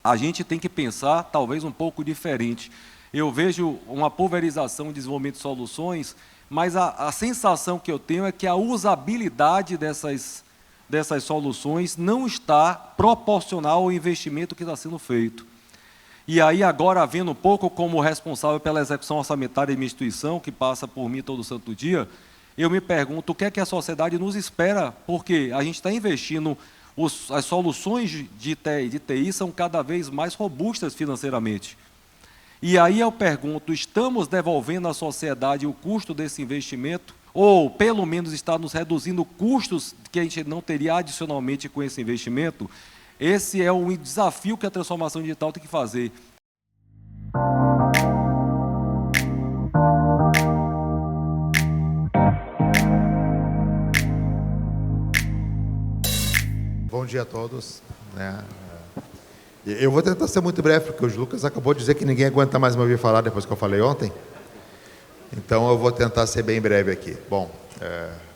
a gente tem que pensar talvez um pouco diferente. Eu vejo uma pulverização e desenvolvimento de soluções, mas a sensação que eu tenho é que a usabilidade dessas soluções não está proporcional ao investimento que está sendo feito. E aí, agora, vendo um pouco como responsável pela execução orçamentária de minha instituição, que passa por mim todo santo dia, eu me pergunto o que é que a sociedade nos espera, porque a gente está investindo, as soluções de TI são cada vez mais robustas financeiramente. E aí eu pergunto, estamos devolvendo à sociedade o custo desse investimento? Ou, pelo menos, está nos reduzindo custos que a gente não teria adicionalmente com esse investimento? Esse é um desafio que a transformação digital tem que fazer. Bom dia a todos. Eu vou tentar ser muito breve, porque o Lucas acabou de dizer que ninguém aguenta mais me ouvir falar depois que eu falei ontem. Então, eu vou tentar ser bem breve aqui. Bom,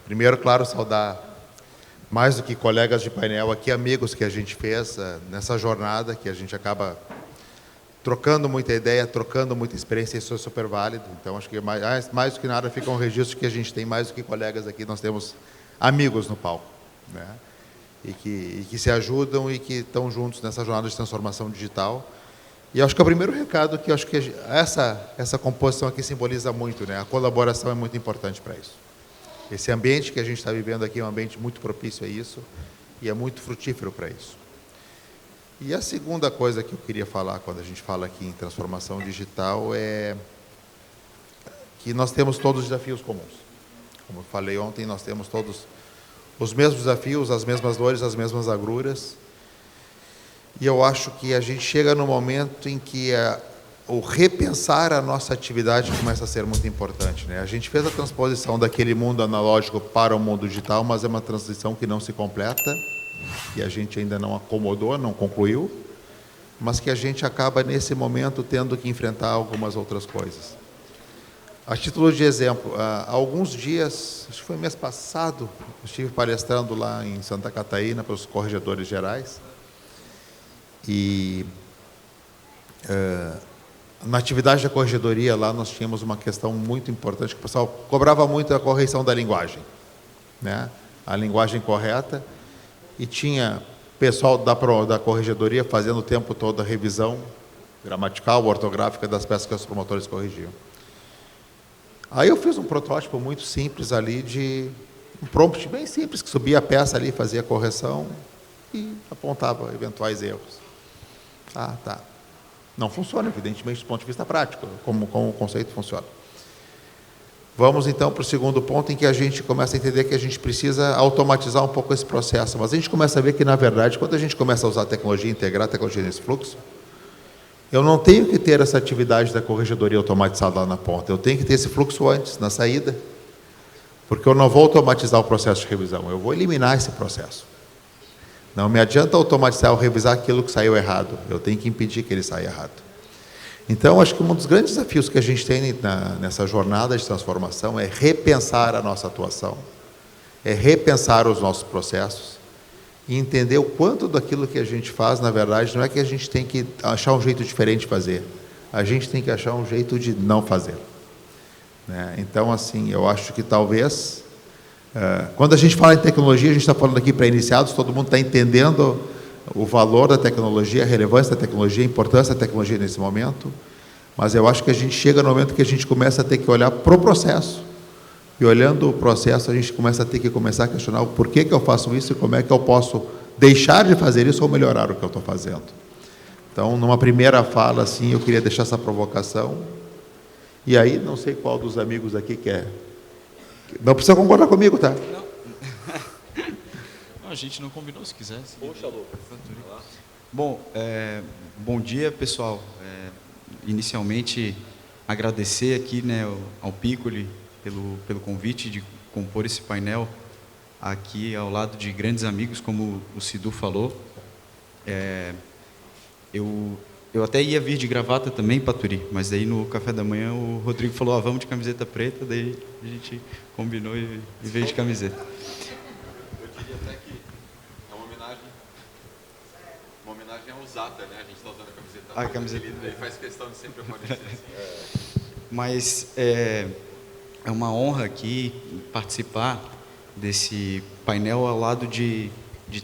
primeiro, claro, saudar mais do que colegas de painel aqui, amigos que a gente fez nessa jornada, que a gente acaba trocando muita ideia, trocando muita experiência, isso é super válido. Então, acho que mais do que nada fica um registro que a gente tem mais do que colegas aqui, nós temos amigos no palco, né? E que se ajudam e que estão juntos nessa jornada de transformação digital. E acho que é o primeiro recado que acho que essa composição aqui simboliza muito, né? A colaboração é muito importante para isso. Esse ambiente que a gente está vivendo aqui é um ambiente muito propício a isso e é muito frutífero para isso. E a segunda coisa que eu queria falar quando a gente fala aqui em transformação digital é que nós temos todos desafios comuns. Como eu falei ontem, nós temos todos os mesmos desafios, as mesmas dores, as mesmas agruras. E eu acho que a gente chega no momento em que o repensar a nossa atividade começa a ser muito importante, né? A gente fez a transposição daquele mundo analógico para o mundo digital, mas é uma transição que não se completa, e a gente ainda não acomodou, não concluiu, mas que a gente acaba, nesse momento, tendo que enfrentar algumas outras coisas. A título de exemplo, há alguns dias, acho que foi mês passado, eu estive palestrando lá em Santa Catarina para os corregedores gerais, e na atividade da corregedoria lá nós tínhamos uma questão muito importante, que o pessoal cobrava muito a correção da linguagem, né? A linguagem correta, e tinha pessoal da corregedoria fazendo o tempo todo a revisão gramatical, ortográfica das peças que os promotores corrigiam. Aí eu fiz um protótipo muito simples ali, de um prompt bem simples, que subia a peça ali, fazia a correção e apontava eventuais erros. Ah, tá. Não funciona, evidentemente, do ponto de vista prático, como o conceito funciona. Vamos, então, para o segundo ponto, em que a gente começa a entender que a gente precisa automatizar um pouco esse processo. Mas a gente começa a ver que, na verdade, quando a gente começa a usar a tecnologia, integrar a tecnologia nesse fluxo, eu não tenho que ter essa atividade da corregedoria automatizada lá na ponta. Eu tenho que ter esse fluxo antes, na saída, porque eu não vou automatizar o processo de revisão, eu vou eliminar esse processo. Não me adianta automatizar ou revisar aquilo que saiu errado, eu tenho que impedir que ele saia errado. Então, acho que um dos grandes desafios que a gente tem nessa jornada de transformação é repensar a nossa atuação, é repensar os nossos processos e entender o quanto daquilo que a gente faz, na verdade, não é que a gente tem que achar um jeito diferente de fazer, a gente tem que achar um jeito de não fazer, né? Então, assim, eu acho que talvez, quando a gente fala em tecnologia, a gente está falando aqui para iniciados, todo mundo está entendendo o valor da tecnologia, a relevância da tecnologia, a importância da tecnologia nesse momento, mas eu acho que a gente chega no momento que a gente começa a ter que olhar para o processo, e olhando o processo, a gente começa a ter que começar a questionar o porquê que eu faço isso e como é que eu posso deixar de fazer isso ou melhorar o que eu estou fazendo. Então, numa primeira fala, assim, eu queria deixar essa provocação, e aí, não sei qual dos amigos aqui quer. Não precisa concordar comigo, tá? Não. Não, a gente não combinou, se quisesse. Poxa, Lucas. Bom, bom dia, pessoal. Inicialmente, agradecer aqui, né, ao Piccoli pelo convite de compor esse painel aqui ao lado de grandes amigos, como o Cidu falou. Eu até ia vir de gravata também, Paturi, mas daí no café da manhã o Rodrigo falou, vamos de camiseta preta, daí a gente combinou e veio de camiseta. Eu diria até que é uma homenagem ao Zata, né? A gente está usando A camiseta. Ele faz questão de sempre aparecer. Mas é uma honra aqui participar desse painel ao lado de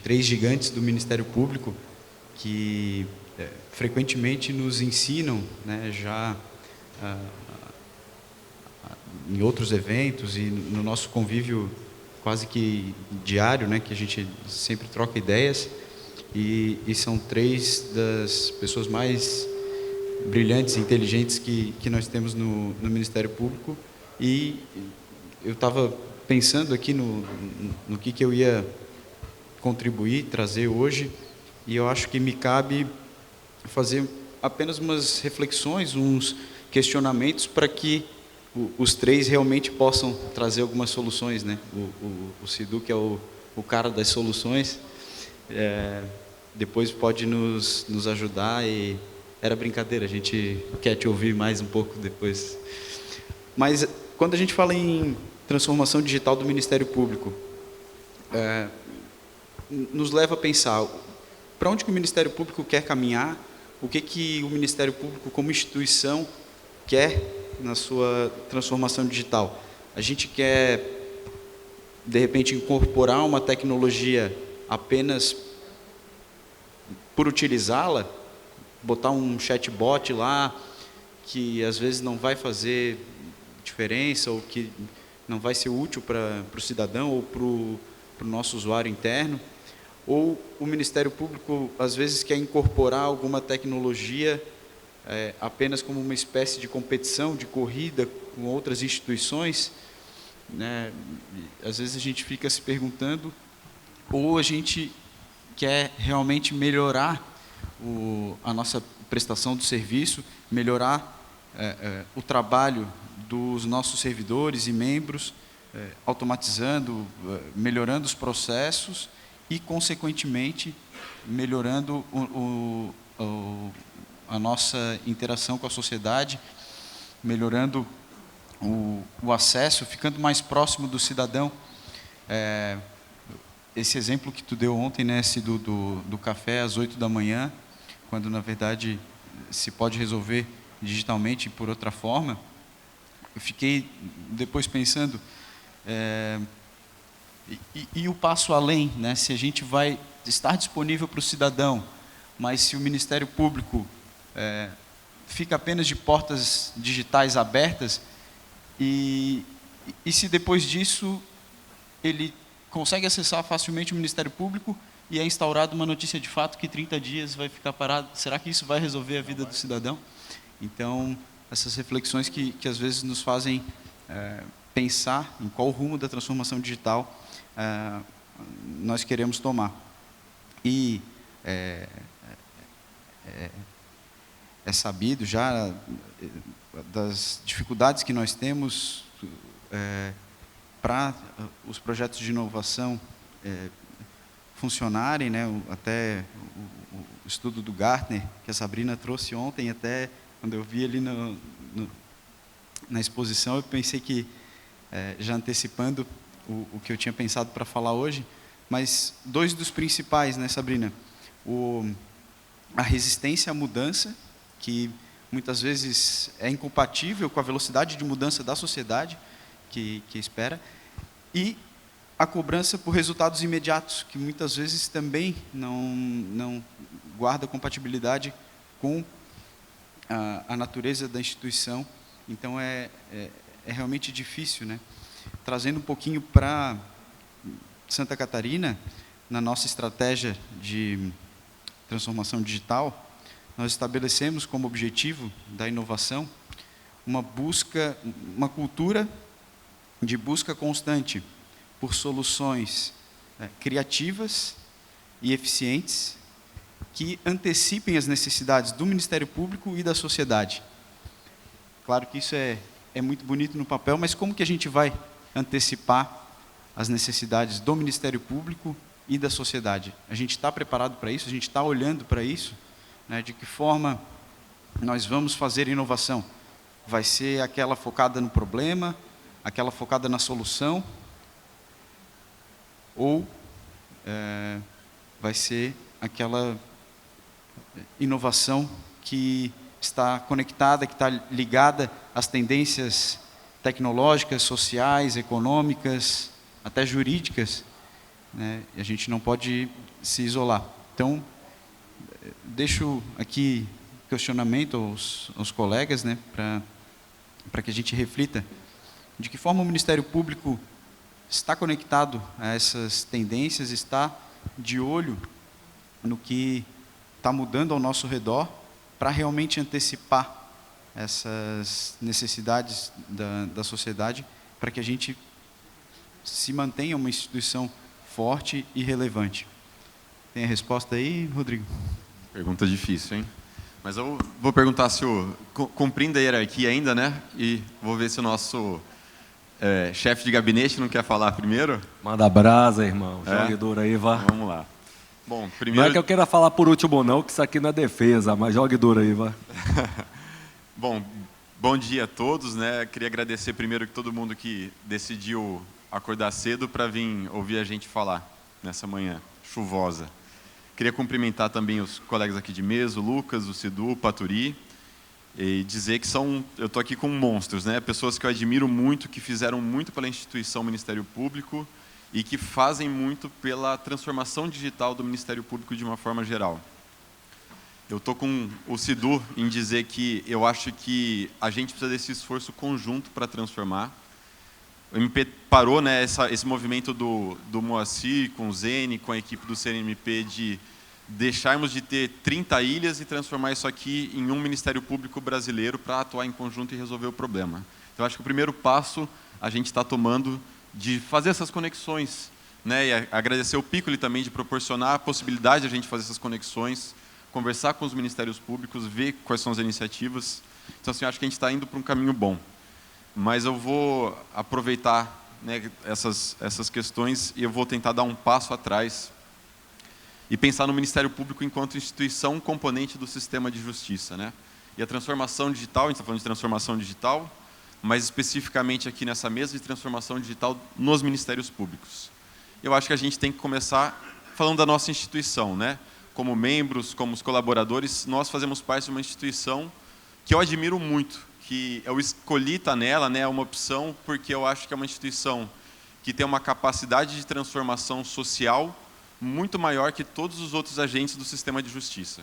3 gigantes do Ministério Público que frequentemente nos ensinam, né, já em outros eventos e no nosso convívio quase que diário, né, que a gente sempre troca ideias, e são 3 das pessoas mais brilhantes e inteligentes que nós temos no Ministério Público. E eu estava pensando aqui no que eu ia contribuir, trazer hoje, e eu acho que me cabe fazer apenas umas reflexões, uns questionamentos para que os 3 realmente possam trazer algumas soluções, né? O Cidu, que é o cara das soluções, depois pode nos ajudar. E era brincadeira, a gente quer te ouvir mais um pouco depois. Mas quando a gente fala em transformação digital do Ministério Público, nos leva a pensar para onde que o Ministério Público quer caminhar, o que o Ministério Público como instituição quer na sua transformação digital. A gente quer, de repente, incorporar uma tecnologia apenas por utilizá-la, botar um chatbot lá que às vezes não vai fazer diferença ou que não vai ser útil para o cidadão ou para o nosso usuário interno. Ou o Ministério Público às vezes quer incorporar alguma tecnologia apenas como uma espécie de competição, de corrida com outras instituições, né? Às vezes a gente fica se perguntando, ou a gente quer realmente melhorar a nossa prestação do serviço, melhorar o trabalho dos nossos servidores e membros, automatizando, melhorando os processos e, consequentemente, melhorando a nossa interação com a sociedade, melhorando o acesso, ficando mais próximo do cidadão. Esse exemplo que tu deu ontem, né, do café às 8 da manhã, quando, na verdade, se pode resolver digitalmente por outra forma, eu fiquei depois pensando, e o passo além, né, se a gente vai estar disponível para o cidadão, mas se o Ministério Público fica apenas de portas digitais abertas, e se depois disso ele consegue acessar facilmente o Ministério Público e é instaurada uma notícia de fato que 30 dias vai ficar parado, será que isso vai resolver a vida do cidadão? Então, essas reflexões que às vezes nos fazem pensar em qual rumo da transformação digital nós queremos tomar. E é sabido já das dificuldades que nós temos para os projetos de inovação funcionarem, né? Até o estudo do Gartner, que a Sabrina trouxe ontem, até quando eu vi ali na exposição, eu pensei que, já antecipando o que eu tinha pensado para falar hoje, mas 2 dos principais, né, Sabrina? A resistência à mudança, que muitas vezes é incompatível com a velocidade de mudança da sociedade que espera, e a cobrança por resultados imediatos, que muitas vezes também não guarda compatibilidade com a natureza da instituição. Então, é realmente difícil, né? Trazendo um pouquinho para Santa Catarina, na nossa estratégia de transformação digital, nós estabelecemos como objetivo da inovação uma cultura de busca constante por soluções criativas e eficientes que antecipem as necessidades do Ministério Público e da sociedade. Claro que isso é muito bonito no papel, mas como que a gente vai antecipar as necessidades do Ministério Público e da sociedade? A gente está preparado para isso? A gente está olhando para isso? Né? De que forma nós vamos fazer inovação? Vai ser aquela focada no problema, aquela focada na solução, ou vai ser aquela inovação que está conectada, que está ligada às tendências tecnológicas, sociais, econômicas, até jurídicas, né? E a gente não pode se isolar. Então, deixo aqui questionamento aos colegas, né, para que a gente reflita de que forma o Ministério Público está conectado a essas tendências, está de olho no que está mudando ao nosso redor, para realmente antecipar essas necessidades da sociedade, para que a gente se mantenha uma instituição forte e relevante. Tem a resposta aí, Rodrigo? Pergunta difícil, hein? Mas eu vou perguntar se o... Cumprindo a hierarquia ainda, né? E vou ver se o nosso chefe de gabinete não quer falar primeiro. Manda brasa, irmão. Jogue duro aí, vá. Vamos lá. Bom, primeiro... Não é que eu queira falar por último não, que isso aqui não é defesa, mas jogue duro aí, vá. Bom dia a todos, né? Queria agradecer primeiro que todo mundo que decidiu acordar cedo para vir ouvir a gente falar nessa manhã chuvosa. Queria cumprimentar também os colegas aqui de mesa, o Lucas, o Cidu, o Paturi, e dizer que eu estou aqui com monstros, né? Pessoas que eu admiro muito, que fizeram muito pela instituição Ministério Público e que fazem muito pela transformação digital do Ministério Público de uma forma geral. Eu estou com o Cidu em dizer que eu acho que a gente precisa desse esforço conjunto para transformar. O MP parou, né, esse movimento do Moacir, com o Zene, com a equipe do CNMP, de deixarmos de ter 30 ilhas e transformar isso aqui em um Ministério Público brasileiro para atuar em conjunto e resolver o problema. Então, acho que o primeiro passo a gente está tomando de fazer essas conexões, né, e agradecer o Piccoli também de proporcionar a possibilidade de a gente fazer essas conexões, conversar com os ministérios públicos, ver quais são as iniciativas. Então, assim, acho que a gente está indo para um caminho bom. Mas eu vou aproveitar, né, essas questões e eu vou tentar dar um passo atrás e pensar no Ministério Público enquanto instituição componente do sistema de justiça, né? E a transformação digital, a gente está falando de transformação digital, mas especificamente aqui nessa mesa de transformação digital nos ministérios públicos. Eu acho que a gente tem que começar falando da nossa instituição, né? Como membros, como os colaboradores, nós fazemos parte de uma instituição que eu admiro muito, que eu escolhi estar nela, né, é uma opção, porque eu acho que é uma instituição que tem uma capacidade de transformação social muito maior que todos os outros agentes do sistema de justiça.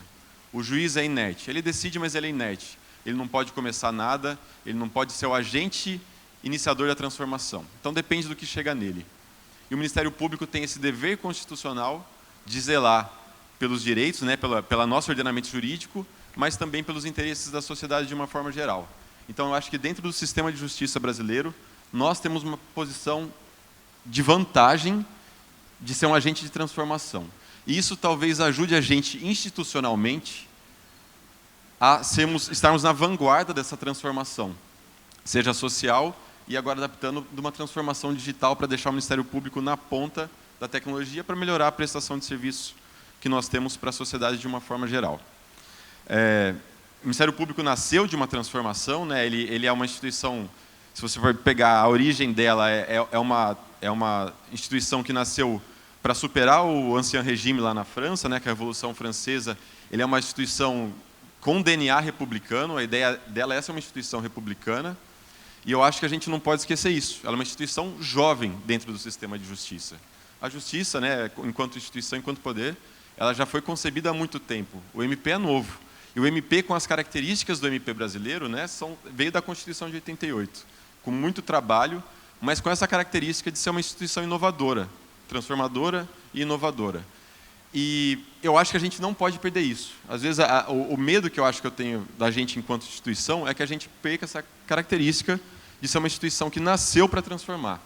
O juiz é inerte, ele decide, mas ele é inerte. Ele não pode começar nada, ele não pode ser o agente iniciador da transformação. Então depende do que chega nele. E o Ministério Público tem esse dever constitucional de zelar pelos direitos, né, pelo nosso ordenamento jurídico, mas também pelos interesses da sociedade de uma forma geral. Então, eu acho que dentro do sistema de justiça brasileiro, nós temos uma posição de vantagem de ser um agente de transformação. E isso talvez ajude a gente institucionalmente a estarmos na vanguarda dessa transformação, seja social e agora adaptando de uma transformação digital para deixar o Ministério Público na ponta da tecnologia para melhorar a prestação de serviço que nós temos para a sociedade de uma forma geral. O Ministério Público nasceu de uma transformação, né? Ele é uma instituição, se você for pegar a origem dela, é uma instituição que nasceu para superar o Ancien Régime lá na França, né? Que é a Revolução Francesa. Ele é uma instituição com DNA republicano, a ideia dela é ser uma instituição republicana, e eu acho que a gente não pode esquecer isso. Ela é uma instituição jovem dentro do sistema de justiça. A justiça, né, enquanto instituição, enquanto poder, ela já foi concebida há muito tempo. O MP é novo. E o MP, com as características do MP brasileiro, né, veio da Constituição de 88, com muito trabalho, mas com essa característica de ser uma instituição inovadora, transformadora e inovadora. E eu acho que a gente não pode perder isso. Às vezes, o medo que eu acho que eu tenho da gente enquanto instituição é que a gente perca essa característica de ser uma instituição que nasceu para transformar.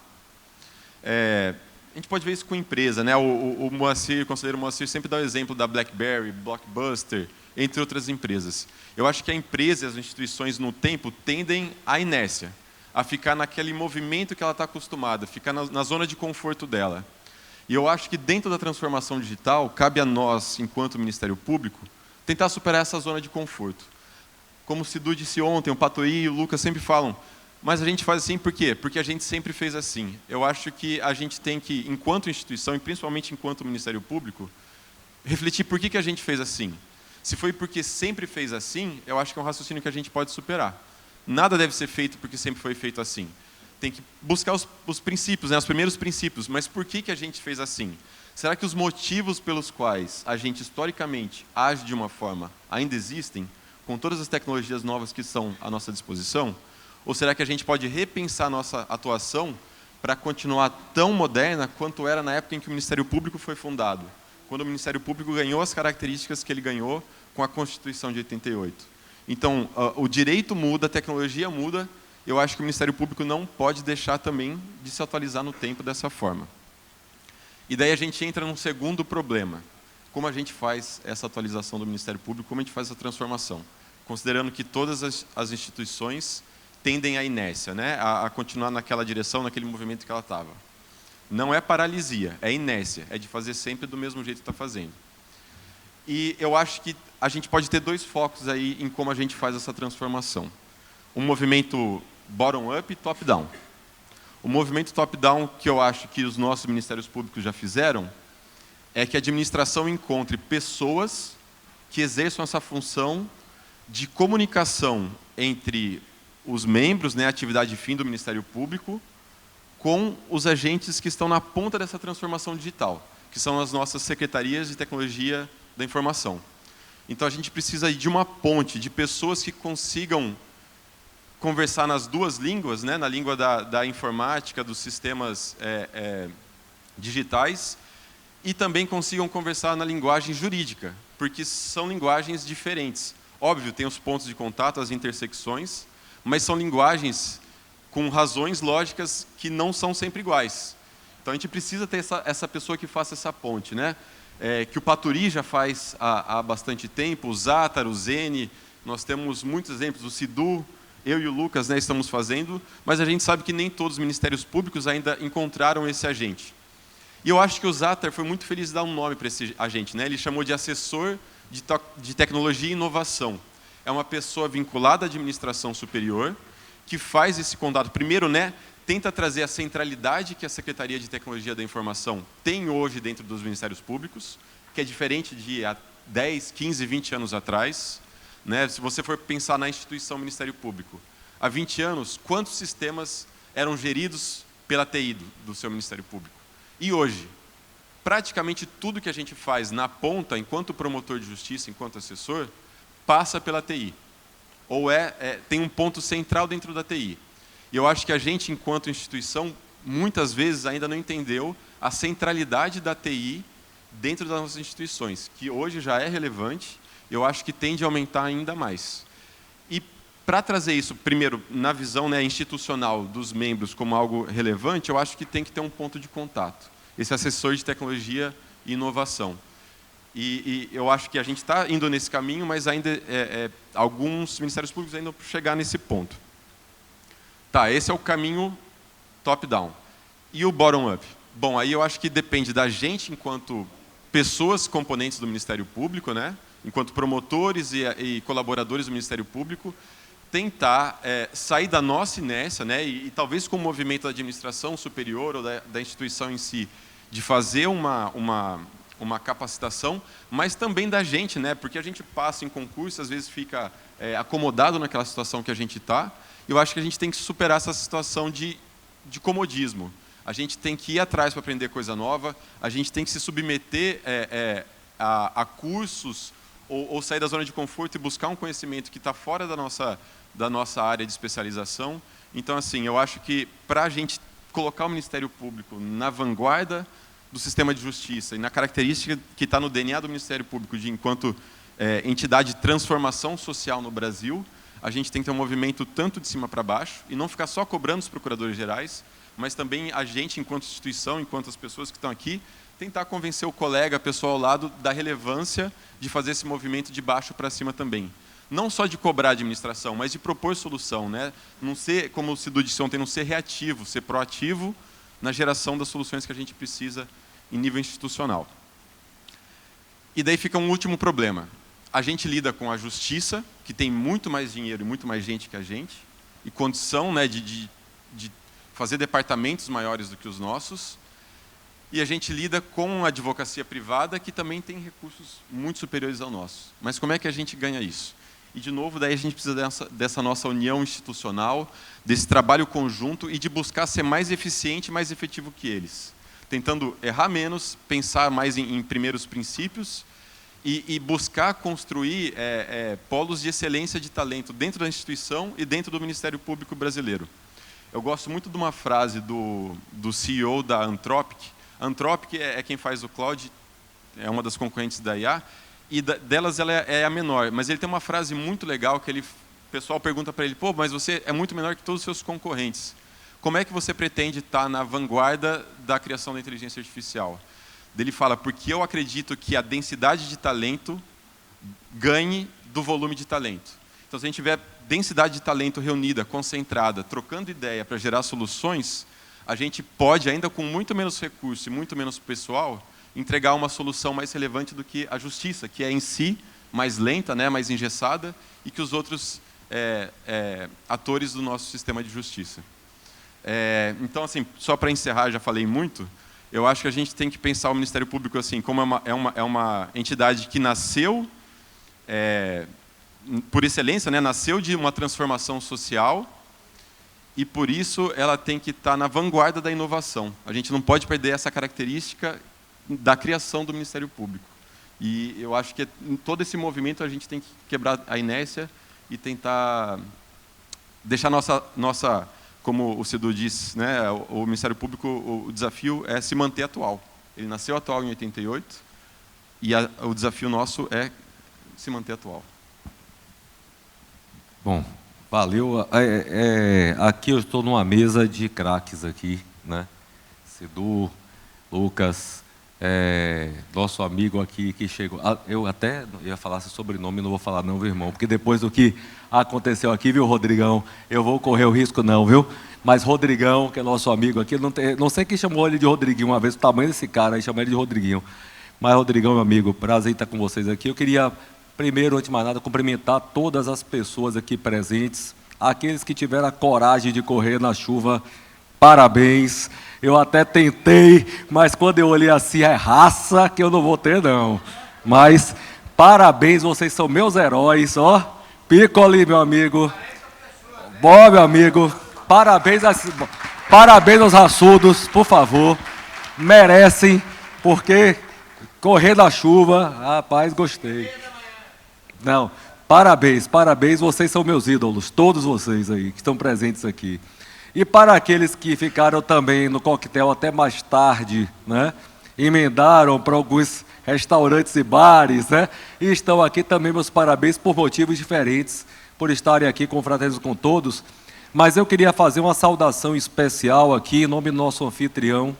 A gente pode ver isso com empresa, né? O Moacir, o conselheiro Moacir, sempre dá o exemplo da BlackBerry, Blockbuster, entre outras empresas. Eu acho que a empresa e as instituições, no tempo, tendem à inércia, a ficar naquele movimento que ela está acostumada, ficar na zona de conforto dela. E eu acho que dentro da transformação digital, cabe a nós, enquanto Ministério Público, tentar superar essa zona de conforto. Como o Cidu disse ontem, o Patoí e o Lucas sempre falam, mas a gente faz assim por quê? Porque a gente sempre fez assim. Eu acho que a gente tem que, enquanto instituição, e principalmente enquanto Ministério Público, refletir por que a gente fez assim. Se foi porque sempre fez assim, eu acho que é um raciocínio que a gente pode superar. Nada deve ser feito porque sempre foi feito assim. Tem que buscar os princípios, né, os primeiros princípios. Mas por que a gente fez assim? Será que os motivos pelos quais a gente historicamente age de uma forma ainda existem, com todas as tecnologias novas que estão à nossa disposição? Ou será que a gente pode repensar a nossa atuação para continuar tão moderna quanto era na época em que o Ministério Público foi fundado? Quando o Ministério Público ganhou as características que ele ganhou com a Constituição de 88. Então, o direito muda, a tecnologia muda, eu acho que o Ministério Público não pode deixar também de se atualizar no tempo dessa forma. E daí a gente entra num segundo problema. Como a gente faz essa atualização do Ministério Público, como a gente faz essa transformação? Considerando que todas as instituições tendem à inércia, né? A continuar naquela direção, naquele movimento que ela estava. Não é paralisia, é inércia, é de fazer sempre do mesmo jeito que está fazendo. E eu acho que a gente pode ter dois focos aí em como a gente faz essa transformação. Um movimento bottom-up e top-down. O movimento top-down que eu acho que os nossos ministérios públicos já fizeram é que a administração encontre pessoas que exerçam essa função de comunicação entre os membros, né, a atividade fim do Ministério Público, com os agentes que estão na ponta dessa transformação digital, que são as nossas secretarias de tecnologia da informação. Então, a gente precisa de uma ponte de pessoas que consigam conversar nas duas línguas, né, na língua da informática, dos sistemas digitais, e também consigam conversar na linguagem jurídica, porque são linguagens diferentes. Óbvio, tem os pontos de contato, as intersecções, mas são linguagens com razões lógicas que não são sempre iguais. Então, a gente precisa ter essa pessoa que faça essa ponte, né? Que o Paturi já faz há bastante tempo, o Zatar, o Zene, nós temos muitos exemplos, o Sidu, eu e o Lucas, né, estamos fazendo, mas a gente sabe que nem todos os ministérios públicos ainda encontraram esse agente. E eu acho que o Zatar foi muito feliz de dar um nome para esse agente, né? Ele chamou de assessor de tecnologia e inovação. É uma pessoa vinculada à administração superior, que faz esse contato. Primeiro, né, tenta trazer a centralidade que a Secretaria de Tecnologia da Informação tem hoje dentro dos ministérios públicos, que é diferente de há 10, 15, 20 anos atrás. Né? Se você for pensar na instituição Ministério Público, há 20 anos, quantos sistemas eram geridos pela TI do seu Ministério Público? E hoje, praticamente tudo que a gente faz na ponta, enquanto promotor de justiça, enquanto assessor, passa pela TI. Ou tem um ponto central dentro da TI. E eu acho que a gente, enquanto instituição, muitas vezes ainda não entendeu a centralidade da TI dentro das nossas instituições, que hoje já é relevante, eu acho que tende a aumentar ainda mais. E para trazer isso, primeiro, na visão, né, institucional dos membros como algo relevante, eu acho que tem que ter um ponto de contato. Esse assessor de tecnologia e inovação. E eu acho que a gente está indo nesse caminho, mas ainda alguns ministérios públicos ainda vão chegar nesse ponto. Tá, esse é o caminho top-down. E o bottom-up? Bom, aí eu acho que depende da gente, enquanto pessoas componentes do Ministério Público, né, enquanto promotores e colaboradores do Ministério Público, tentar sair da nossa inércia, né, e talvez com o movimento da administração superior ou da instituição em si, de fazer uma capacitação, mas também da gente, né, porque a gente passa em concurso, às vezes fica acomodado naquela situação que a gente está. Eu acho que a gente tem que superar essa situação de comodismo. A gente tem que ir atrás para aprender coisa nova, a gente tem que se submeter a cursos ou sair da zona de conforto e buscar um conhecimento que está fora da nossa área de especialização. Então, assim, eu acho que para a gente colocar o Ministério Público na vanguarda do sistema de justiça e na característica que está no DNA do Ministério Público de enquanto entidade de transformação social no Brasil, a gente tem que ter um movimento tanto de cima para baixo e não ficar só cobrando os procuradores gerais, mas também a gente, enquanto instituição, enquanto as pessoas que estão aqui, tentar convencer o colega, a pessoa ao lado, da relevância de fazer esse movimento de baixo para cima também. Não só de cobrar a administração, mas de propor solução, né? Não ser, como o Sidu disse ontem, não ser reativo, ser proativo na geração das soluções que a gente precisa em nível institucional. E daí fica um último problema. A gente lida com a justiça, que tem muito mais dinheiro e muito mais gente que a gente, e condição, né, de fazer departamentos maiores do que os nossos, e a gente lida com a advocacia privada, que também tem recursos muito superiores ao nosso. Mas como é que a gente ganha isso? E, de novo, daí a gente precisa dessa nossa união institucional, desse trabalho conjunto e de buscar ser mais eficiente e mais efetivo que eles. Tentando errar menos, pensar mais em primeiros princípios e buscar construir polos de excelência de talento dentro da instituição e dentro do Ministério Público brasileiro. Eu gosto muito de uma frase do CEO da Anthropic. A Anthropic é quem faz o Cloud, é uma das concorrentes da IA, e delas ela é a menor, mas ele tem uma frase muito legal que o pessoal pergunta para ele, pô, mas você é muito menor que todos os seus concorrentes. Como é que você pretende estar na vanguarda da criação da inteligência artificial? Ele fala, porque eu acredito que a densidade de talento ganhe do volume de talento. Então, se a gente tiver densidade de talento reunida, concentrada, trocando ideia para gerar soluções, a gente pode, ainda com muito menos recurso e muito menos pessoal, entregar uma solução mais relevante do que a justiça, que é em si mais lenta, né, mais engessada, e que os outros atores do nosso sistema de justiça. Então, assim, só para encerrar, já falei muito, eu acho que a gente tem que pensar o Ministério Público assim, como é uma entidade que nasceu, por excelência, né, nasceu de uma transformação social, e por isso ela tem que estar na vanguarda da inovação. A gente não pode perder essa característica da criação do Ministério Público. E eu acho que em todo esse movimento a gente tem que quebrar a inércia e tentar deixar nossa como o Cidu disse, né, o Ministério Público, o desafio é se manter atual. Ele nasceu atual em 88 e o desafio nosso é se manter atual. Bom, valeu. Aqui eu estou numa mesa de craques aqui, né? Cidu, Lucas, nosso amigo aqui que chegou. Eu até ia falar seu sobrenome, não vou falar não, viu, irmão? Porque depois do que aconteceu aqui, viu, Rodrigão? Eu vou correr o risco não, viu? Mas Rodrigão, que é nosso amigo aqui, não sei quem chamou ele de Rodriguinho uma vez, o tamanho desse cara aí, chamou ele de Rodriguinho. Mas Rodrigão, meu amigo, prazer em estar com vocês aqui. Eu queria, primeiro, antes de mais nada, cumprimentar todas as pessoas aqui presentes, aqueles que tiveram a coragem de correr na chuva, parabéns. Eu até tentei, mas quando eu olhei assim, é raça que eu não vou ter, não. Mas, parabéns, vocês são meus heróis, ó. Piccoli, meu amigo. Bom, meu amigo. Parabéns aos raçudos, por favor. Merecem, porque correr na chuva, rapaz, gostei. Não, parabéns, vocês são meus ídolos, todos vocês aí, que estão presentes aqui. E para aqueles que ficaram também no coquetel até mais tarde, né? Emendaram para alguns restaurantes e bares, né? E estão aqui também, meus parabéns por motivos diferentes, por estarem aqui confraternizados com todos. Mas eu queria fazer uma saudação especial aqui, em nome do nosso anfitrião,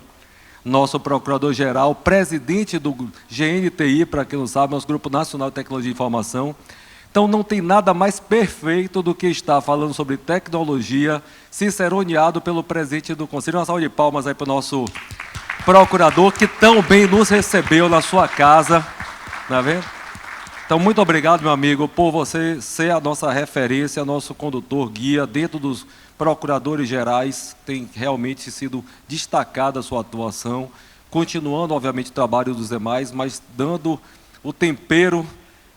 nosso procurador-geral, presidente do GNTI, para quem não sabe, nosso Grupo Nacional de Tecnologia e Informação. Então, não tem nada mais perfeito do que estar falando sobre tecnologia, ciceroneado pelo presidente do Conselho. Uma salva de palmas aí para o nosso procurador, que tão bem nos recebeu na sua casa. Tá vendo? Então, muito obrigado, meu amigo, por você ser a nossa referência, nosso condutor, guia, dentro dos procuradores gerais. Tem realmente sido destacada a sua atuação, continuando, obviamente, o trabalho dos demais, mas dando o tempero,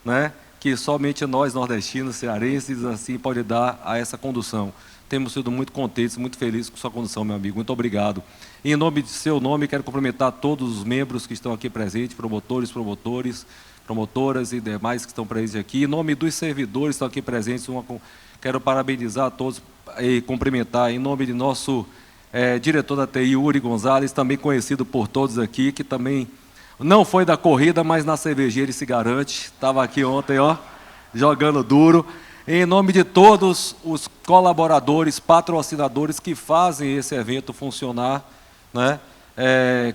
né, que somente nós, nordestinos, cearenses, assim, pode dar a essa condução. Temos sido muito contentes, muito felizes com sua condução, meu amigo. Muito obrigado. E, em nome de seu nome, quero cumprimentar todos os membros que estão aqui presentes, promotores, promotoras e demais que estão presentes aqui. Em nome dos servidores que estão aqui presentes, quero parabenizar a todos e cumprimentar em nome de nosso diretor da TI, Uri Gonzalez, também conhecido por todos aqui, que também não foi da corrida, mas na cervejeira ele se garante. Estava aqui ontem, ó, jogando duro. Em nome de todos os colaboradores, patrocinadores que fazem esse evento funcionar, né?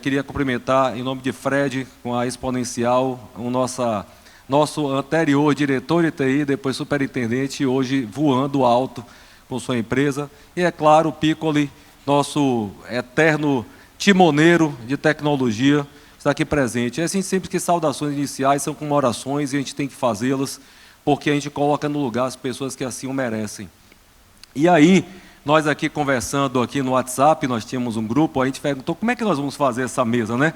Queria cumprimentar, em nome de Fred, com a Exponencial, nosso anterior diretor de TI, depois superintendente, hoje voando alto com sua empresa. E, é claro, o Piccoli, nosso eterno timoneiro de tecnologia, está aqui presente. É assim, sempre que saudações iniciais são comemorações e a gente tem que fazê-las, porque a gente coloca no lugar as pessoas que assim o merecem. E aí, nós aqui conversando aqui no WhatsApp, nós tínhamos um grupo, a gente perguntou como é que nós vamos fazer essa mesa, né?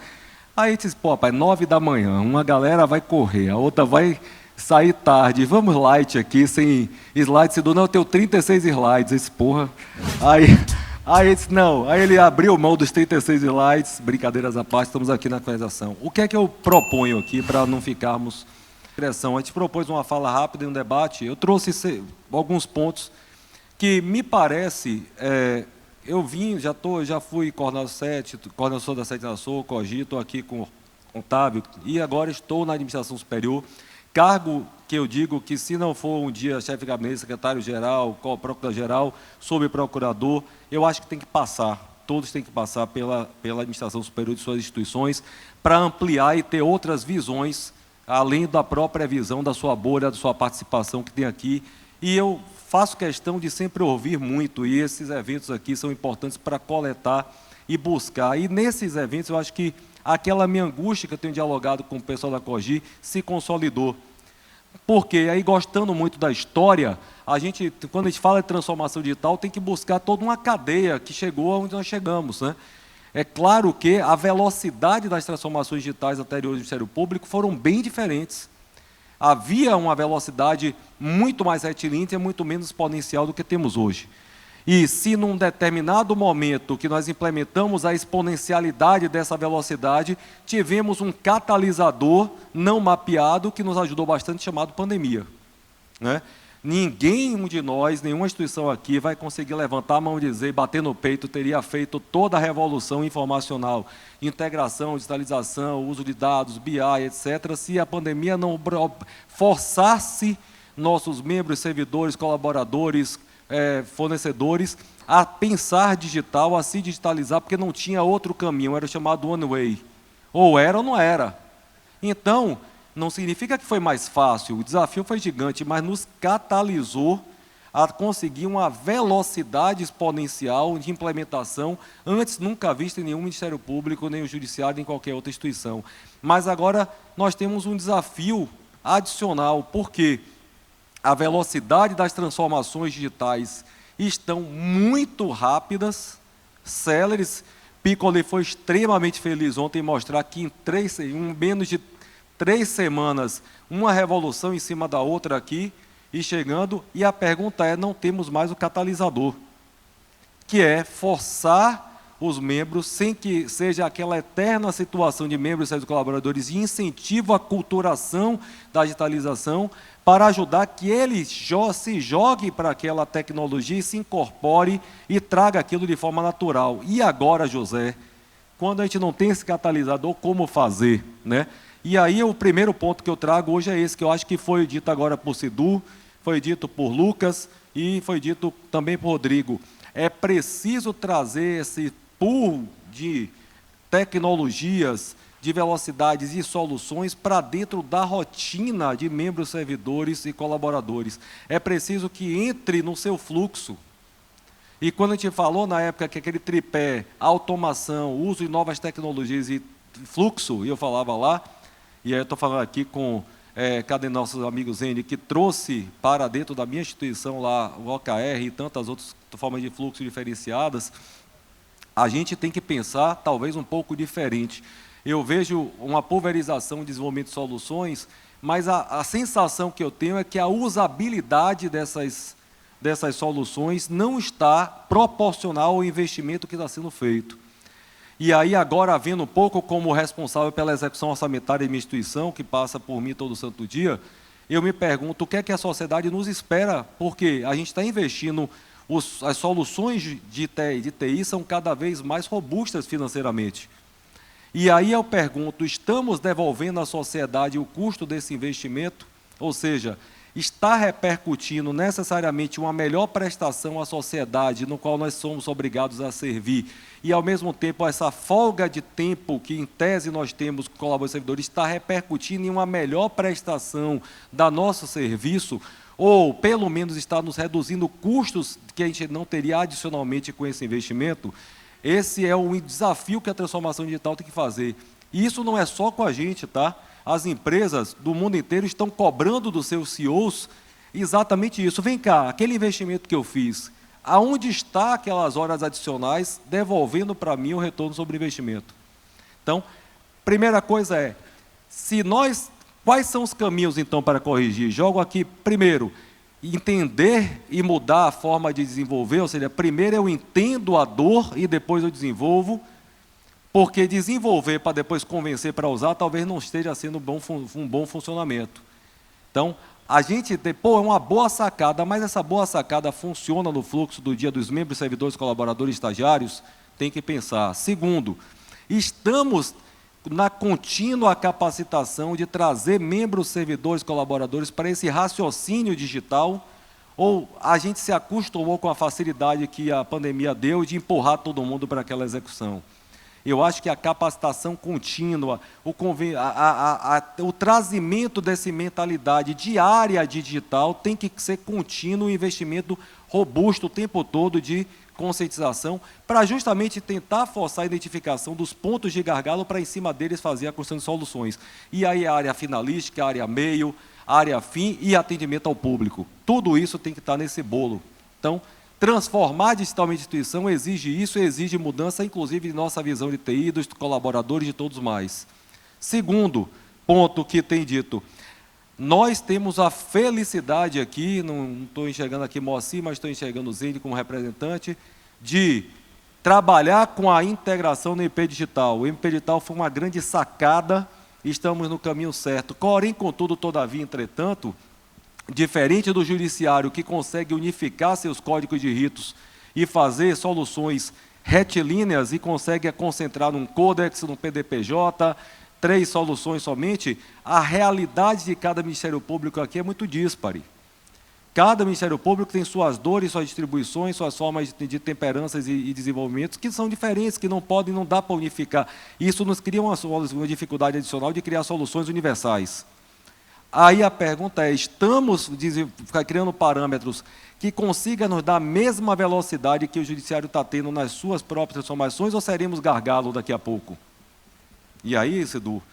Aí a gente disse, pô, rapaz, 9 da manhã, uma galera vai correr, a outra vai sair tarde, vamos light aqui, sem slides, não, eu tenho 36 slides, esse porra. Aí ele disse, não, aí ele abriu mão dos 36 slides, brincadeiras à parte, estamos aqui na conversação. O que é que eu proponho aqui para não ficarmos em direção? A gente propôs uma fala rápida e um debate, eu trouxe alguns pontos que me parece, já fui coordenador da 7 da SOU, COGI, estou aqui com o Otávio, e agora estou na administração superior, cargo que eu digo que se não for um dia chefe de gabinete, secretário-geral, procurador-geral, subprocurador, eu acho que tem que passar, todos têm que passar pela administração superior de suas instituições, para ampliar e ter outras visões, além da própria visão da sua bolha, da sua participação que tem aqui, e eu faço questão de sempre ouvir muito, e esses eventos aqui são importantes para coletar e buscar. E nesses eventos, eu acho que aquela minha angústia que eu tenho dialogado com o pessoal da COGI se consolidou. Porque aí, gostando muito da história, quando a gente fala de transformação digital, tem que buscar toda uma cadeia que chegou aonde nós chegamos, né? É claro que a velocidade das transformações digitais anteriores do Ministério Público foram bem diferentes. Havia uma velocidade muito mais retilínea e muito menos exponencial do que temos hoje. E se num determinado momento que nós implementamos a exponencialidade dessa velocidade, tivemos um catalisador não mapeado que nos ajudou bastante, chamado pandemia, né? Nenhum de nós, nenhuma instituição aqui vai conseguir levantar a mão e dizer, bater no peito, teria feito toda a revolução informacional, integração, digitalização, uso de dados, BI, etc., se a pandemia não forçasse nossos membros, servidores, colaboradores, fornecedores a pensar digital, a se digitalizar, porque não tinha outro caminho, era chamado one way. Ou era ou não era. Então, não significa que foi mais fácil, o desafio foi gigante, mas nos catalisou a conseguir uma velocidade exponencial de implementação, antes nunca vista em nenhum Ministério Público, nem o Judiciário, nem qualquer outra instituição. Mas agora nós temos um desafio adicional, porque a velocidade das transformações digitais estão muito rápidas, céleres. Piccoli foi extremamente feliz ontem em mostrar que em menos de 3 semanas, uma revolução em cima da outra aqui, e chegando, e a pergunta é, não temos mais o catalisador, que é forçar os membros, sem que seja aquela eterna situação de membros e colaboradores, e incentivo à culturação da digitalização, para ajudar que ele se jogue para aquela tecnologia e se incorpore e traga aquilo de forma natural. E agora, José, quando a gente não tem esse catalisador, como fazer, né? E aí o primeiro ponto que eu trago hoje é esse, que eu acho que foi dito agora por Cidu, foi dito por Lucas e foi dito também por Rodrigo. É preciso trazer esse pool de tecnologias, de velocidades e soluções para dentro da rotina de membros, servidores e colaboradores. É preciso que entre no seu fluxo. E quando a gente falou na época que aquele tripé, automação, uso de novas tecnologias e fluxo, e eu falava lá, e aí eu estou falando aqui com cadê nossos amigos N, que trouxe para dentro da minha instituição lá, o OKR e tantas outras formas de fluxo diferenciadas, a gente tem que pensar talvez um pouco diferente. Eu vejo uma pulverização de desenvolvimento de soluções, mas a sensação que eu tenho é que a usabilidade dessas soluções não está proporcional ao investimento que está sendo feito. E aí, agora, vendo um pouco como responsável pela execução orçamentária de minha instituição, que passa por mim todo santo dia, eu me pergunto o que é que a sociedade nos espera, porque a gente está investindo, as soluções de TI são cada vez mais robustas financeiramente. E aí eu pergunto, estamos devolvendo à sociedade o custo desse investimento? Ou seja, está repercutindo necessariamente uma melhor prestação à sociedade, no qual nós somos obrigados a servir, e ao mesmo tempo essa folga de tempo que em tese nós temos com colaboradores e servidores está repercutindo em uma melhor prestação da nosso serviço, ou pelo menos está nos reduzindo custos que a gente não teria adicionalmente com esse investimento? Esse é um desafio que a transformação digital tem que fazer. E isso não é só com a gente, tá? As empresas do mundo inteiro estão cobrando dos seus CEOs exatamente isso. Vem cá, aquele investimento que eu fiz, aonde está aquelas horas adicionais devolvendo para mim o retorno sobre o investimento? Então, primeira coisa é, quais são os caminhos então para corrigir? Jogo aqui, primeiro, entender e mudar a forma de desenvolver, ou seja, primeiro eu entendo a dor e depois eu desenvolvo, porque desenvolver para depois convencer para usar talvez não esteja sendo um bom funcionamento. Então, a gente é uma boa sacada, mas essa boa sacada funciona no fluxo do dia dos membros, servidores, colaboradores, estagiários? Tem que pensar. Segundo, estamos na contínua capacitação de trazer membros, servidores, colaboradores para esse raciocínio digital, ou a gente se acostumou com a facilidade que a pandemia deu de empurrar todo mundo para aquela execução? Eu acho que a capacitação contínua, o trazimento dessa mentalidade diária de digital tem que ser contínuo, um investimento robusto o tempo todo de conscientização, para justamente tentar forçar a identificação dos pontos de gargalo para, em cima deles, fazer a construção de soluções. E aí a área finalística, a área meio, a área fim e atendimento ao público. Tudo isso tem que estar nesse bolo. Então, transformar digitalmente a instituição exige isso, exige mudança, inclusive, de nossa visão de TI, dos colaboradores, de todos mais. Segundo ponto que tem dito, nós temos a felicidade aqui, não estou enxergando aqui Moacir, mas estou enxergando o Zene como representante, de trabalhar com a integração no MP Digital. O MP Digital foi uma grande sacada, estamos no caminho certo. Porém, contudo, todavia, entretanto, diferente do judiciário, que consegue unificar seus códigos de ritos e fazer soluções retilíneas e consegue concentrar num Codex, num PDPJ, 3 soluções somente, a realidade de cada Ministério Público aqui é muito díspare. Cada Ministério Público tem suas dores, suas distribuições, suas formas de temperanças e desenvolvimentos que são diferentes, que não dá para unificar. Isso nos cria uma dificuldade adicional de criar soluções universais. Aí a pergunta é, estamos criando parâmetros que consigam nos dar a mesma velocidade que o Judiciário está tendo nas suas próprias transformações, ou seremos gargalo daqui a pouco? E aí, Cidu,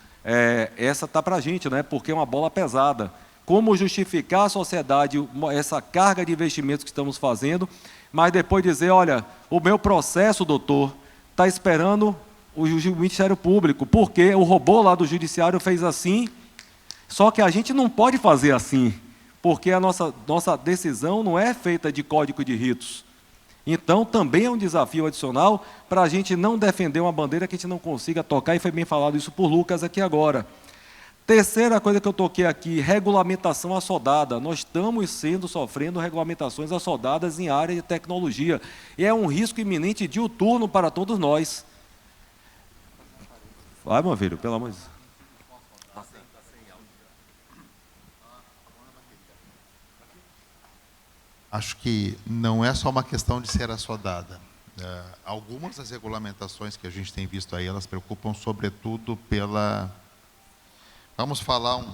essa está para a gente, né? Porque é uma bola pesada. Como justificar à sociedade essa carga de investimentos que estamos fazendo, mas depois dizer, olha, o meu processo, doutor, está esperando o Ministério Público, porque o robô lá do Judiciário fez assim. Só que a gente não pode fazer assim, porque a nossa decisão não é feita de código de ritos. Então, também é um desafio adicional para a gente não defender uma bandeira que a gente não consiga tocar, e foi bem falado isso por Lucas aqui agora. Terceira coisa que eu toquei aqui, regulamentação assodada. Nós estamos sofrendo regulamentações assodadas em área de tecnologia. E é um risco iminente diuturno para todos nós. Vai, meu filho, pelo amor de Deus. Acho que não é só uma questão de ser assodada. Algumas das regulamentações que a gente tem visto aí, elas preocupam sobretudo pela... Vamos falar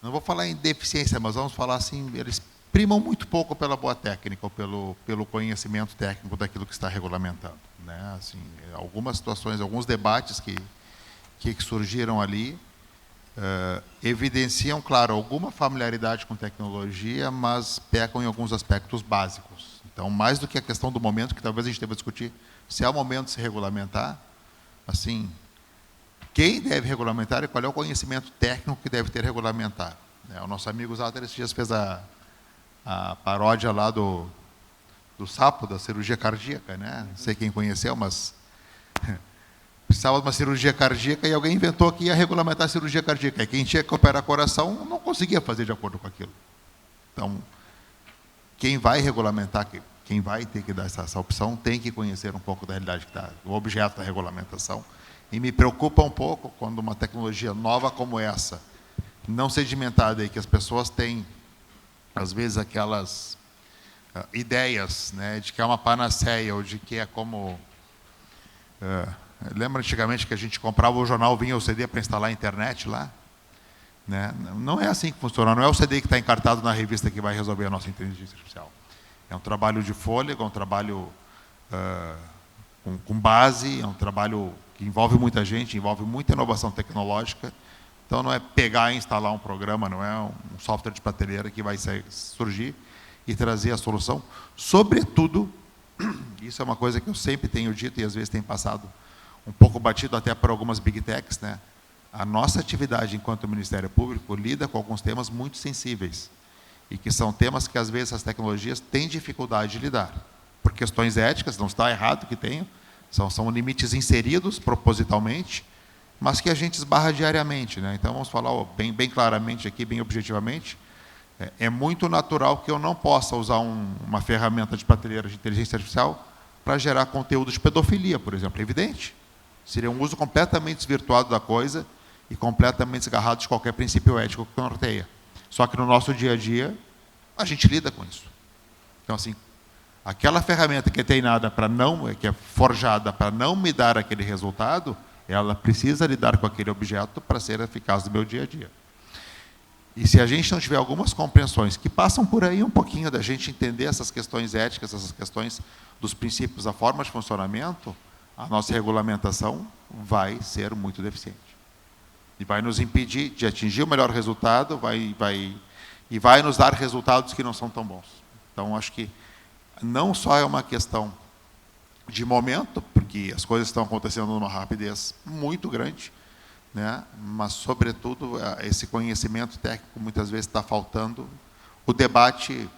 não vou falar em deficiência, mas vamos falar assim, eles primam muito pouco pela boa técnica, ou pelo conhecimento técnico daquilo que está regulamentando, né? Assim, algumas situações, alguns debates que surgiram ali, evidenciam, claro, alguma familiaridade com tecnologia, mas pecam em alguns aspectos básicos. Então, mais do que a questão do momento, que talvez a gente deva discutir se é o momento de se regulamentar, assim, quem deve regulamentar e qual é o conhecimento técnico que deve ter regulamentar. O nosso amigo Zater, esses dias, fez a paródia lá do sapo, da cirurgia cardíaca, né? Não sei quem conheceu, mas... precisava de uma cirurgia cardíaca e alguém inventou que ia regulamentar a cirurgia cardíaca. E quem tinha que operar coração não conseguia fazer de acordo com aquilo. Então, quem vai regulamentar, quem vai ter que dar essa opção, tem que conhecer um pouco da realidade que está, o objeto da regulamentação. E me preocupa um pouco quando uma tecnologia nova como essa, não sedimentada, e que as pessoas têm, às vezes, aquelas ideias, né, de que é uma panaceia, ou de que é como... lembra antigamente que a gente comprava o jornal, vinha o CD para instalar a internet lá? Né? Não é assim que funciona, não é o CD que está encartado na revista que vai resolver a nossa inteligência artificial. É um trabalho de fôlego, é um trabalho com base, é um trabalho que envolve muita gente, envolve muita inovação tecnológica. Então, não é pegar e instalar um programa, não é um software de prateleira que vai surgir e trazer a solução. Sobretudo, isso é uma coisa que eu sempre tenho dito e às vezes tem passado um pouco batido até por algumas big techs, né? A nossa atividade enquanto Ministério Público lida com alguns temas muito sensíveis e que são temas que às vezes as tecnologias têm dificuldade de lidar. Por questões éticas, não está errado que tenham, são limites inseridos propositalmente, mas que a gente esbarra diariamente, né? Então, vamos falar bem claramente aqui, bem objetivamente, é muito natural que eu não possa usar uma ferramenta de prateleira de inteligência artificial para gerar conteúdo de pedofilia, por exemplo. É evidente. Seria um uso completamente desvirtuado da coisa e completamente desgarrado de qualquer princípio ético que norteia. Só que no nosso dia a dia, a gente lida com isso. Então, assim, aquela ferramenta que é treinada para não, que é forjada para não me dar aquele resultado, ela precisa lidar com aquele objeto para ser eficaz no meu dia a dia. E se a gente não tiver algumas compreensões que passam por aí um pouquinho da gente entender essas questões éticas, essas questões dos princípios, da forma de funcionamento, a nossa regulamentação vai ser muito deficiente. E vai nos impedir de atingir o melhor resultado, e vai nos dar resultados que não são tão bons. Então, acho que não só é uma questão de momento, porque as coisas estão acontecendo numa rapidez muito grande, né? Mas, sobretudo, esse conhecimento técnico muitas vezes está faltando, o debate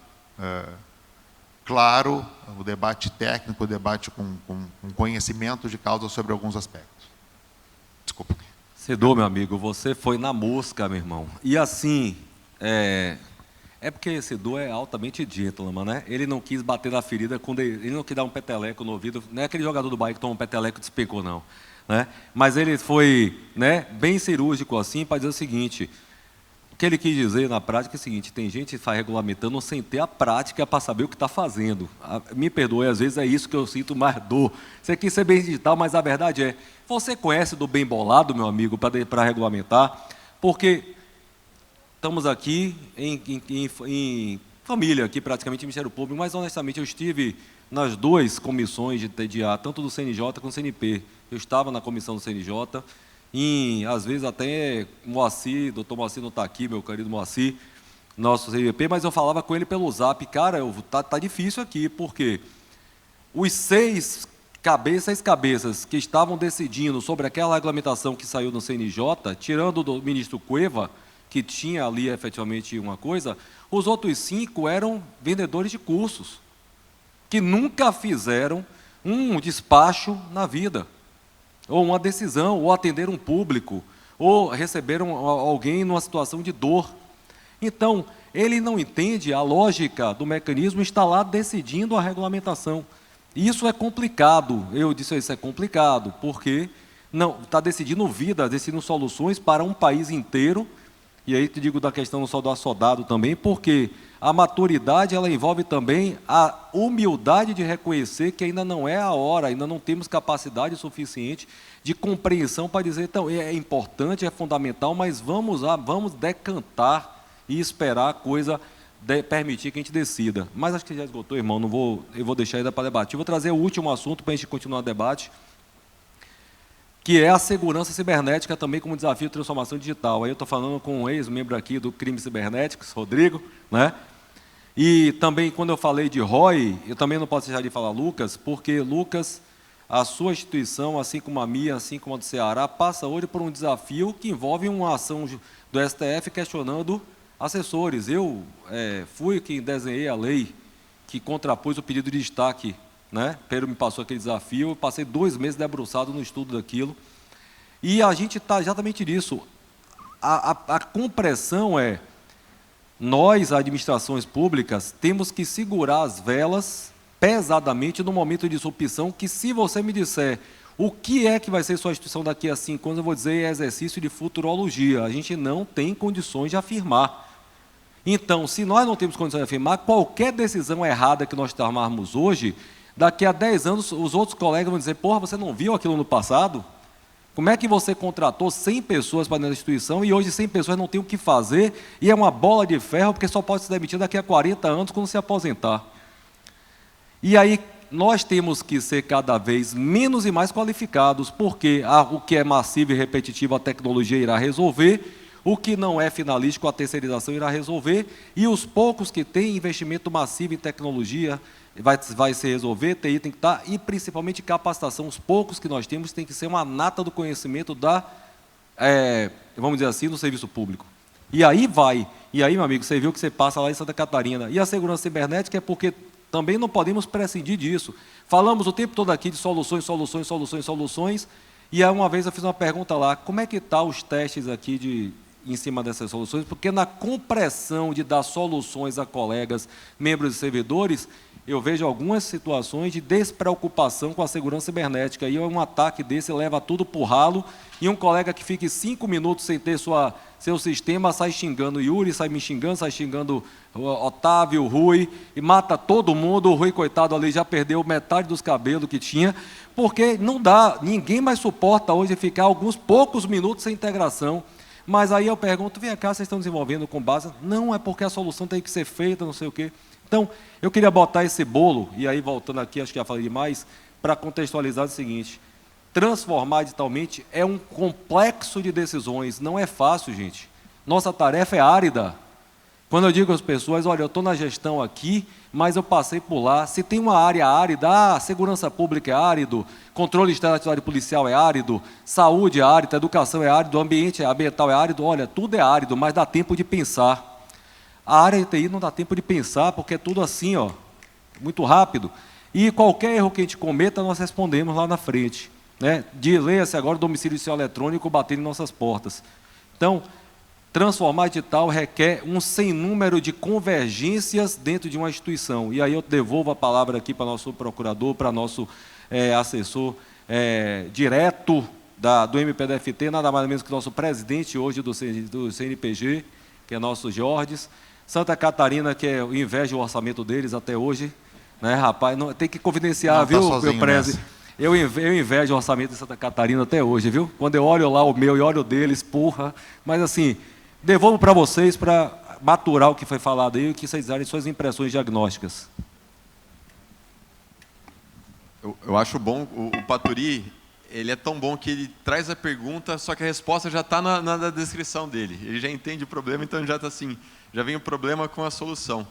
claro, o debate técnico, o debate com conhecimento de causa sobre alguns aspectos. Desculpa. Cedô, meu amigo, você foi na mosca, meu irmão. E assim, porque Cedô é altamente gentleman, né? Ele não quis bater na ferida, ele não quis dar um peteleco no ouvido, não é aquele jogador do Bahia que toma um peteleco e despecou, não. Né? Mas ele foi, né, bem cirúrgico assim para dizer o seguinte: o que ele quis dizer na prática é o seguinte: tem gente que faz regulamentando sem ter a prática para saber o que está fazendo. Me perdoe, às vezes é isso que eu sinto mais dor. Você quis ser bem digital, mas a verdade é, você conhece do bem bolado, meu amigo, para regulamentar? Porque estamos aqui em família, aqui praticamente Ministério Público, mas honestamente eu estive nas duas comissões de TDA, tanto do CNJ quanto do CNP. Eu estava na comissão do CNJ, às vezes até Moacir, doutor Moacir não está aqui, meu querido Moacir, nosso CNP, mas eu falava com ele pelo zap, cara, tá difícil aqui, porque os seis cabeças que estavam decidindo sobre aquela regulamentação que saiu no CNJ, tirando do ministro Cueva, que tinha ali efetivamente uma coisa, os outros 5 eram vendedores de cursos, que nunca fizeram um despacho na vida, ou uma decisão, ou atenderam um público, ou receberam alguém numa situação de dor. Então, ele não entende a lógica do mecanismo, está lá decidindo a regulamentação. Isso é complicado, eu disse isso é complicado, porque não está decidindo vida, decidindo soluções para um país inteiro. E aí te digo da questão só do assodado também, porque a maturidade ela envolve também a humildade de reconhecer que ainda não é a hora, ainda não temos capacidade suficiente de compreensão para dizer, então, é importante, é fundamental, mas vamos decantar e esperar a coisa permitir que a gente decida. Mas acho que já esgotou, irmão, eu vou deixar ainda para debater. Eu vou trazer o último assunto para a gente continuar o debate, que é a segurança cibernética também como desafio de transformação digital. Aí eu estou falando com um ex-membro aqui do Crimes Cibernéticos, Rodrigo, né? E também, quando eu falei de ROI, eu também não posso deixar de falar Lucas, porque Lucas, a sua instituição, assim como a minha, assim como a do Ceará, passa hoje por um desafio que envolve uma ação do STF questionando assessores. Eu fui quem desenhei a lei que contrapôs o pedido de destaque, né? Pedro me passou aquele desafio, eu passei 2 meses debruçado no estudo daquilo, e a gente está exatamente nisso. A compressão nós, administrações públicas, temos que segurar as velas pesadamente no momento de disrupção, que se você me disser o que é que vai ser sua instituição daqui a 5 anos, eu vou dizer exercício de futurologia. A gente não tem condições de afirmar. Então, se nós não temos condições de afirmar, qualquer decisão errada que nós tomarmos hoje, daqui a 10 anos, os outros colegas vão dizer, porra, você não viu aquilo no passado? Como é que você contratou 100 pessoas para dentro da instituição e hoje 100 pessoas não têm o que fazer e é uma bola de ferro porque só pode se demitir daqui a 40 anos quando se aposentar? E aí nós temos que ser cada vez menos e mais qualificados, porque o que é massivo e repetitivo a tecnologia irá resolver, O que não é finalístico, a terceirização irá resolver, e os poucos que têm investimento massivo em tecnologia, vai se resolver, TI tem que estar, e principalmente capacitação. Os poucos que nós temos tem que ser uma nata do conhecimento vamos dizer assim, no serviço público. E aí vai. E aí, meu amigo, você viu que você passa lá em Santa Catarina. E a segurança cibernética é porque também não podemos prescindir disso. Falamos o tempo todo aqui de soluções, soluções, soluções, soluções. E aí uma vez eu fiz uma pergunta lá, como é que estão os testes aqui em cima dessas soluções? Porque na compressão de dar soluções a colegas, membros e servidores, eu vejo algumas situações de despreocupação com a segurança cibernética. E um ataque desse leva tudo para o ralo, e um colega que fique 5 minutos sem ter seu sistema sai xingando o Yuri, sai me xingando, sai xingando o Otávio, o Rui, e mata todo mundo. O Rui, coitado, ali já perdeu metade dos cabelos que tinha, porque não dá, ninguém mais suporta hoje ficar alguns poucos minutos sem integração. Mas aí eu pergunto, vem cá, vocês estão desenvolvendo com base? Não, é porque a solução tem que ser feita, não sei o quê. Então, eu queria botar esse bolo, e aí voltando aqui, acho que já falei demais, para contextualizar o seguinte: transformar digitalmente é um complexo de decisões, não é fácil, gente. Nossa tarefa é árida. Quando eu digo às pessoas, olha, eu estou na gestão aqui, mas eu passei por lá. Se tem uma área árida, segurança pública é árido, controle externo da atividade policial é árido, saúde é árido, educação é árido, ambiente ambiental é árido, olha, tudo é árido, mas dá tempo de pensar. A área de TI não dá tempo de pensar, porque é tudo assim, ó, muito rápido. E qualquer erro que a gente cometa, nós respondemos lá na frente. Né? Leia-se agora o domicílio judicial eletrônico batendo em nossas portas. Então, transformar digital requer um sem número de convergências dentro de uma instituição. E aí eu devolvo a palavra aqui para nosso procurador, para nosso assessor direto do MPDFT, nada mais ou menos que nosso presidente hoje do CNPG, que é nosso Jorges. Santa Catarina, que eu invejo o orçamento deles até hoje, né, rapaz? Não, tem que confidenciar, não, viu, tá meu preze? Eu invejo o orçamento de Santa Catarina até hoje, viu? Quando eu olho lá o meu e olho o deles, porra. Mas assim, devolvo para vocês para maturar o que foi falado aí e que vocês darem suas impressões diagnósticas. Eu acho bom, o Paturi, ele é tão bom que ele traz a pergunta, só que a resposta já está na descrição dele. Ele já entende o problema, então já está assim, já vem o problema com a solução.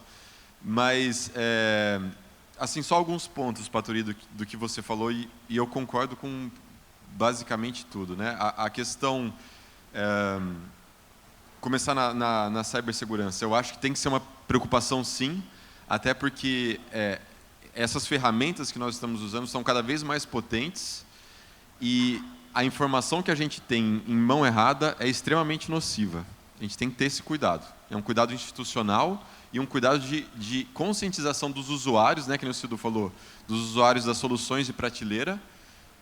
Mas, assim, só alguns pontos, Paturi, do que você falou, e eu concordo com basicamente tudo. Né? A questão, começar na cibersegurança, eu acho que tem que ser uma preocupação, sim, até porque essas ferramentas que nós estamos usando são cada vez mais potentes, e a informação que a gente tem em mão errada é extremamente nociva. A gente tem que ter esse cuidado. É um cuidado institucional e um cuidado de conscientização dos usuários, né, que o Cidu falou, dos usuários das soluções de prateleira,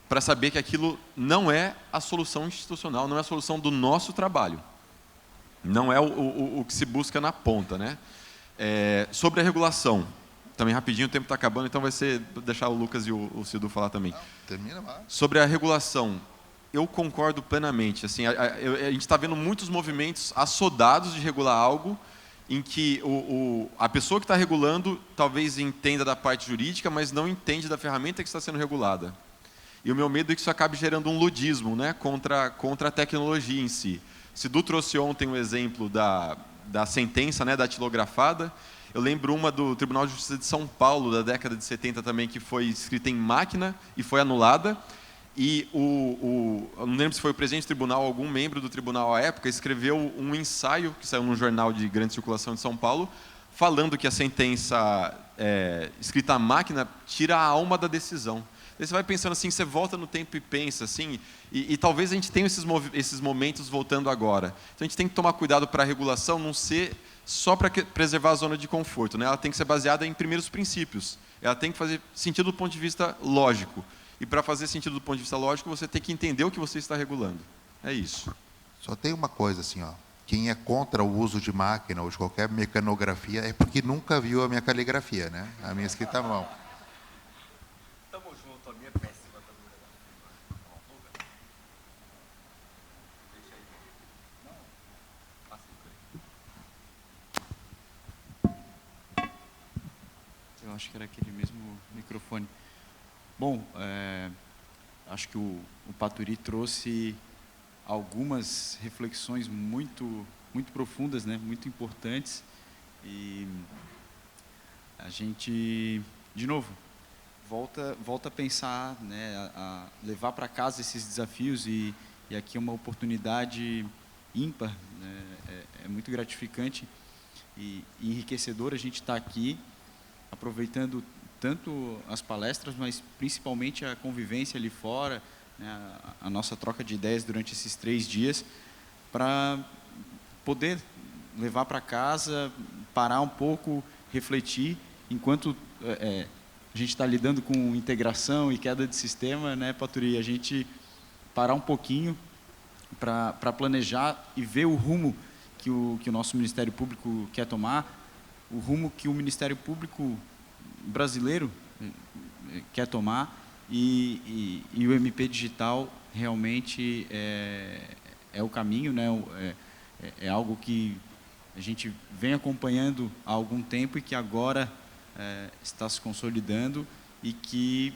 para saber que aquilo não é a solução institucional, não é a solução do nosso trabalho. Não é o que se busca na ponta. Né? Sobre a regulação, também rapidinho, o tempo está acabando, então vai ser deixar o Lucas e o Cidu falar também. Não, termina lá. Sobre a regulação, eu concordo plenamente. Assim, a gente está vendo muitos movimentos assodados de regular algo em que a pessoa que está regulando talvez entenda da parte jurídica, mas não entende da ferramenta que está sendo regulada. E o meu medo é que isso acabe gerando um ludismo, né, contra a tecnologia em si. Cidu trouxe ontem o exemplo da sentença, né, datilografada. Eu lembro uma do Tribunal de Justiça de São Paulo, da década de 70 também, que foi escrita em máquina e foi anulada. E eu não lembro se foi o presidente do tribunal ou algum membro do tribunal à época, escreveu um ensaio, que saiu num jornal de grande circulação de São Paulo, falando que a sentença escrita à máquina tira a alma da decisão. Aí você vai pensando assim, você volta no tempo e pensa assim, e talvez a gente tenha esses momentos voltando agora. Então a gente tem que tomar cuidado para a regulação não ser só para preservar a zona de conforto. Né? Ela tem que ser baseada em primeiros princípios. Ela tem que fazer sentido do ponto de vista lógico. E para fazer sentido do ponto de vista lógico, você tem que entender o que você está regulando. É isso. Só tem uma coisa assim, ó. Quem é contra o uso de máquina ou de qualquer mecanografia é porque nunca viu a minha caligrafia, né? A minha escrita à mão. Tamo junto, a minha é péssima também. Eu acho que era aquele mesmo microfone. Bom, acho que o Paturi trouxe algumas reflexões muito profundas, né, muito importantes, e a gente, de novo, volta a pensar, né, a levar para casa esses desafios, e aqui é uma oportunidade ímpar, né, é muito gratificante e enriquecedor a gente estar aqui, aproveitando tanto as palestras, mas principalmente a convivência ali fora, né, a nossa troca de ideias durante esses 3 dias, para poder levar para casa, parar um pouco, refletir, enquanto a gente está lidando com integração e queda de sistema, né, Paturi, a gente parar um pouquinho para planejar e ver o rumo que o nosso Ministério Público quer tomar, o rumo que o Ministério Público brasileiro quer tomar, e o MP Digital realmente é o caminho, né? É algo que a gente vem acompanhando há algum tempo e que agora está se consolidando, e que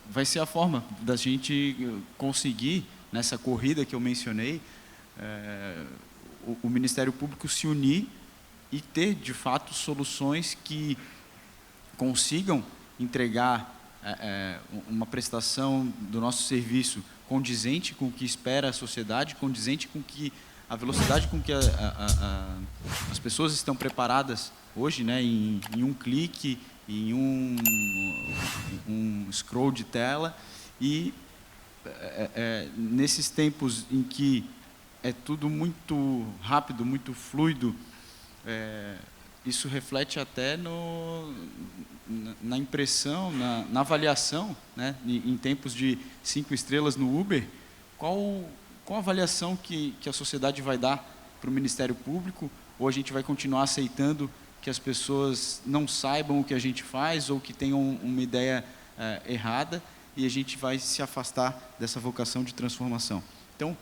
vai ser a forma da gente conseguir, nessa corrida que eu mencionei, o Ministério Público se unir e ter, de fato, soluções que consigam entregar uma prestação do nosso serviço condizente com o que espera a sociedade, condizente com a velocidade com que as pessoas estão preparadas hoje, né, em um clique, em um scroll de tela, e nesses tempos em que é tudo muito rápido, muito fluido, isso reflete até na impressão, na avaliação, né, em tempos de 5 estrelas no Uber. Qual a avaliação que a sociedade vai dar para o Ministério Público? Ou a gente vai continuar aceitando que as pessoas não saibam o que a gente faz, ou que tenham uma ideia errada, e a gente vai se afastar dessa vocação de transformação? Então,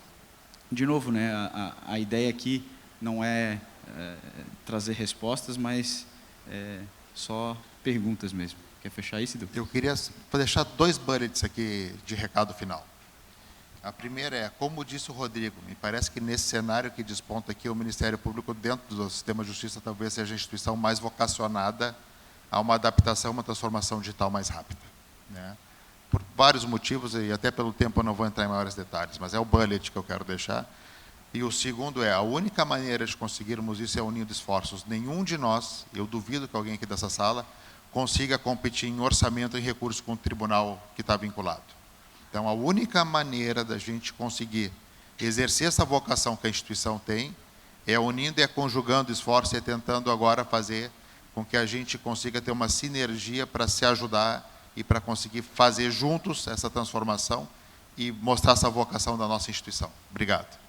de novo, né, a ideia aqui não é trazer respostas, mas só perguntas mesmo. Quer fechar isso, Edu? Eu queria deixar 2 bullets aqui de recado final. A primeira é, como disse o Rodrigo, me parece que nesse cenário que desponta aqui, o Ministério Público, dentro do sistema de justiça, talvez seja a instituição mais vocacionada a uma adaptação, uma transformação digital mais rápida, né? Por vários motivos, e até pelo tempo eu não vou entrar em maiores detalhes, mas é o bullet que eu quero deixar. E o segundo é, a única maneira de conseguirmos isso é unindo esforços. Nenhum de nós, eu duvido que alguém aqui dessa sala, consiga competir em orçamento e recursos com o tribunal que está vinculado. Então, a única maneira da gente conseguir exercer essa vocação que a instituição tem é unindo e conjugando esforços e tentando agora fazer com que a gente consiga ter uma sinergia para se ajudar e para conseguir fazer juntos essa transformação e mostrar essa vocação da nossa instituição. Obrigado.